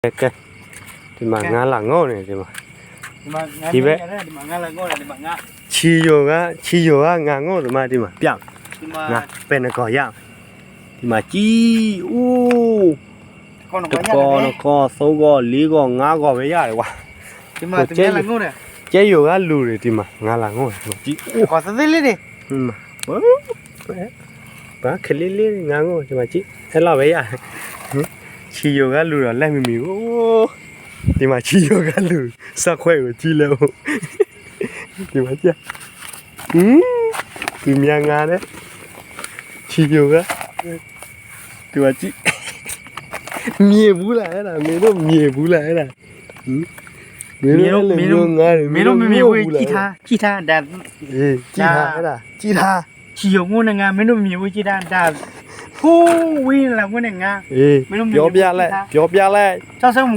ကဲဒီမှာငါလာငေါ့နေဒီမှာဒီဘက်ဒီမှာငါလာငေါ့တယ်ဒီမှာငါချီယိုကငါငေါ့ဒီမှာပြောင်းငါပဲနကောရဒီမှာကြီးအိုးကောသုံးကောလေးကောငါးကောပဲရတယ်ကွာ ဒီမှာတကယ်လာငေါ့တယ် ကျဲယိုကလူတွေဒီမှာငါလာငေါ့ကြီးအိုး ခေါ်စသေးလေးတွေ ဘာခလေးလေးငါငေါ့ဒီမှာကြီးအဲ့လောက်ပဲရချီယိုကလူတော့လက်မမီဘူးဒီမှာချီယိုကလူစက်ခွဲကိုကြီးလို့ဒီမှာကြာဒီမြန်ငါနဲ့ချီယိုကဒီမှာကြီးမြေဘူးလားအဲ့ဒါမင်းတို့မြေဘူးလားအဲ့ဒါမင်းတို့မမြေဘူးကြည်ထားဒါအေးကြည်ထားအဲ့ဒါကြည်ထား ချီယုံငုံနဲ့ငါမင်းတို့မြေဘူးကြည်ထားဒါဖိုးဝင်းလာငုံနဲ့ငါ အေးပြောပြလိုက် ကျောက်ဆုံး